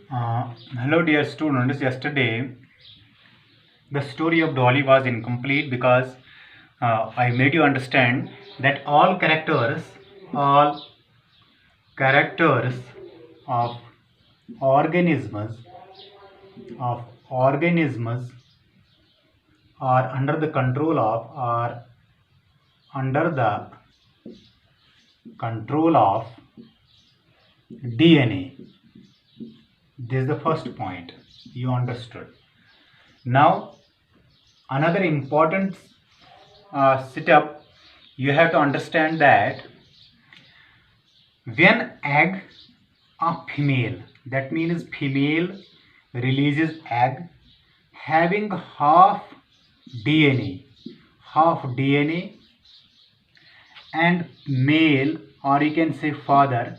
Hello, dear students. Yesterday, the story of Dolly was incomplete because I made you understand that all characters of organisms of organisms are under the control of DNA. This is the first point you understood. Now, another important setup, you have to understand that when egg of female, that means female releases egg having DNA half DNA, and male, or you can say father,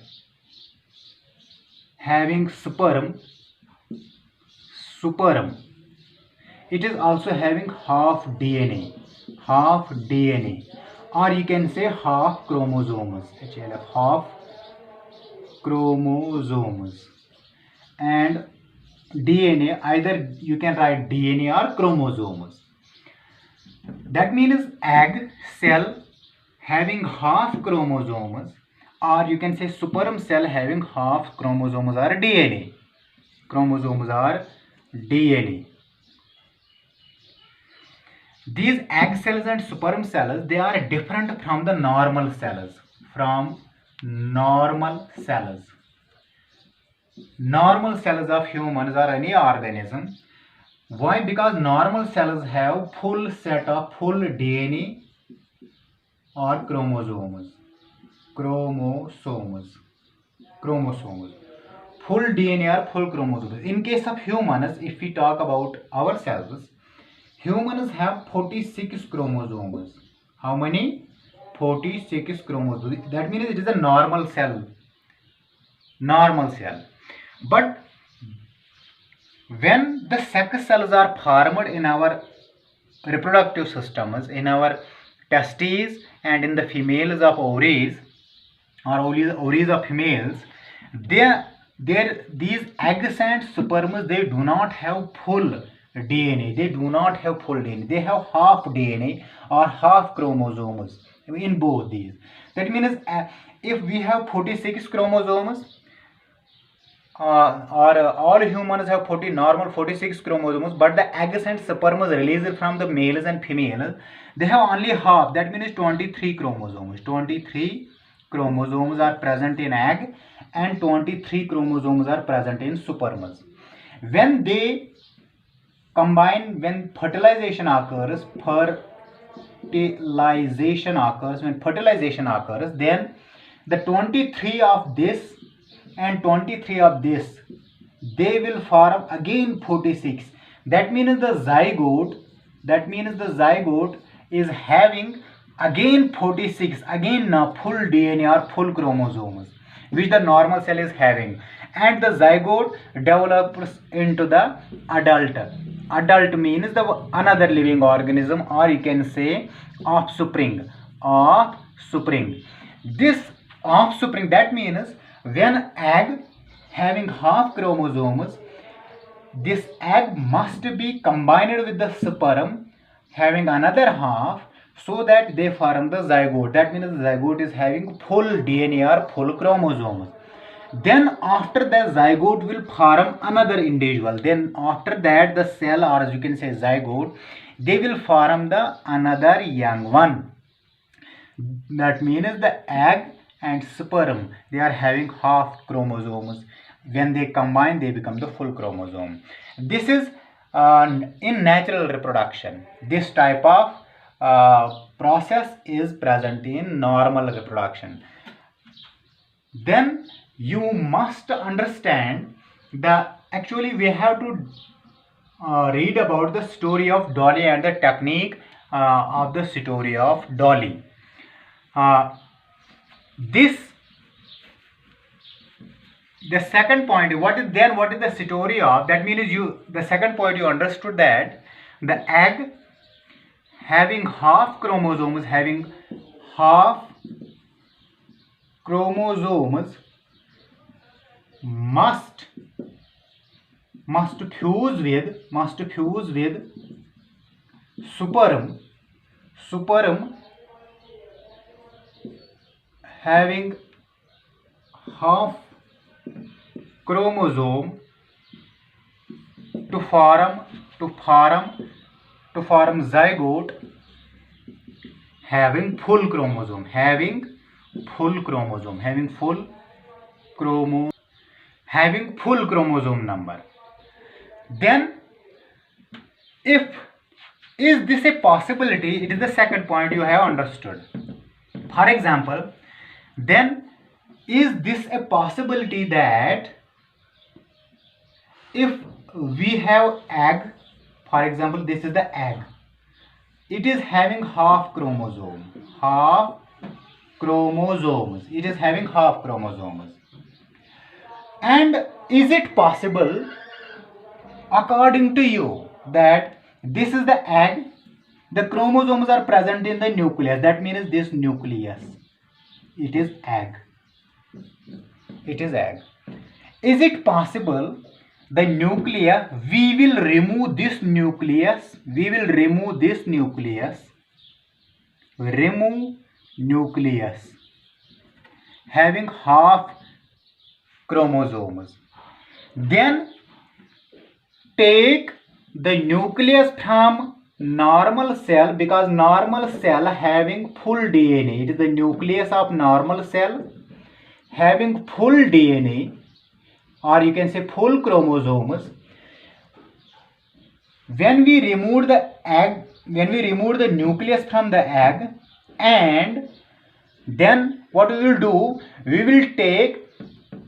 having sperm, it is also having half DNA, or you can say half chromosomes, half chromosomes, and DNA, either you can write DNA or chromosomes. That means egg cell having half chromosomes, or you can say sperm cell having half chromosomes or DNA. Chromosomes are DNA. These egg cells and sperm cells, they are different from the normal cells. Normal cells of humans or any organism. Why? Because normal cells have full set of full DNA or chromosomes. Full DNA or full chromosomes. In case of humans, if we talk about ourselves, humans have 46 chromosomes. How many? 46 chromosomes. That means it is a normal cell. But when the sex cells are formed in our reproductive systems, in our testes and in the females of ovaries or ovaries of females, these eggs and sperms, they do not have full DNA. They have half DNA or half chromosomes in both these. That means if we have 46 chromosomes, all humans have 46 chromosomes, but the eggs and sperms released from the males and females, they have only half. That means 23 chromosomes. 23 chromosomes are present in egg, and 23 chromosomes are present in sperms. When they combine, when fertilization occurs, then the 23 of this and 23 of this, they will form again 46. That means the zygote is having again 46, again full DNA or full chromosomes, which the normal cell is having, and the zygote develops into the adult means the another living organism, or you can say offspring. This offspring, that means when egg having half chromosomes, this egg must be combined with the sperm having another half, so that they form the zygote. That means the zygote is having full DNA or full chromosomes. Then after the zygote will form another individual. Then after that, the cell, or as you can say zygote, they will form the another young one. That means the egg and sperm, they are having half chromosomes. When they combine, they become the full chromosome. This is in natural reproduction. This type of process is present in normal reproduction. Then you must understand that actually we have to read about the story of Dolly and the technique of the story of Dolly. The second point, what is the story of? That means the second point, you understood that the egg having half chromosomes must must fuse with sperm having half chromosome to form zygote having full chromosome number. Then is this a possibility? It is the second point you have understood. For example, then is this a possibility that if we have egg, for example, this is the egg, it is having half chromosomes, it is having half chromosomes. And is it possible, according to you, that this is the egg, the chromosomes are present in the nucleus, that means this nucleus, it is egg. Is it possible the nucleus, we will remove this nucleus having half chromosomes, then take the nucleus from normal cell, because normal cell having full DNA, it is the nucleus of normal cell having full DNA, or you can say full chromosomes. When we remove the nucleus from the egg, and then what we will do, we will take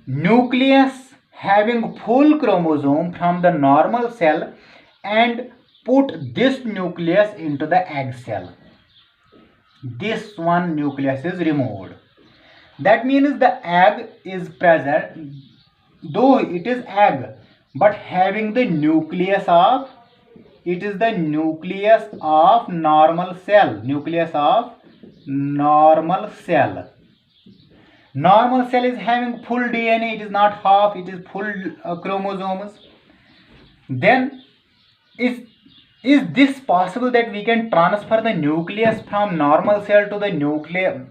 nucleus having full chromosome from the normal cell and put this nucleus into the egg cell. This one nucleus is removed. That means the egg is present, though it is egg, but having the nucleus of, it is the nucleus of normal cell. Normal cell is having full DNA, it is not half, it is full chromosomes. Then is this possible that we can transfer the nucleus from normal cell to the nucleus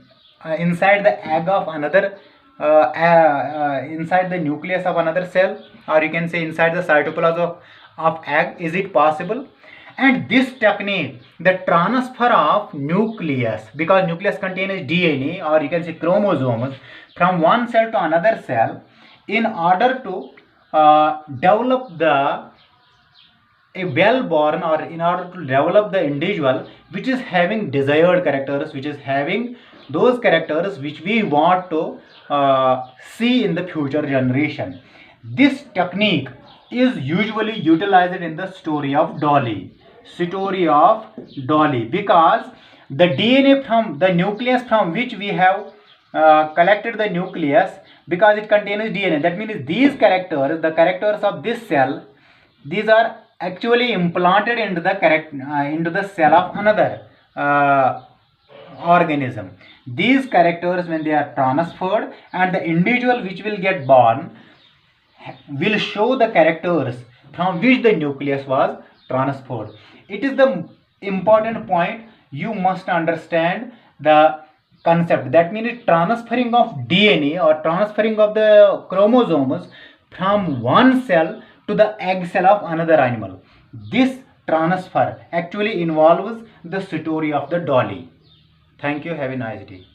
inside the egg of another, inside the nucleus of another cell, or you can say inside the cytoplasm of egg? Is it possible? And this technique, the transfer of nucleus, because nucleus contains DNA, or you can say chromosomes, from one cell to another cell, in order to develop a well-born, or in order to develop the individual which is having desired characters, which is having those characters which we want to see in the future generation. This technique is usually utilized in the story of Dolly, because the DNA from the nucleus from which we have collected the nucleus, because it contains DNA, that means these characters, the characters of this cell, these are actually implanted into the cell of another organism. These characters, when they are transferred, and the individual which will get born will show the characters from which the nucleus was transferred. It is the important point. You must understand the concept. That means transferring of DNA, or transferring of the chromosomes from one cell to the egg cell of another animal. This transfer actually involves the story of the Dolly. Thank you. Have a nice day.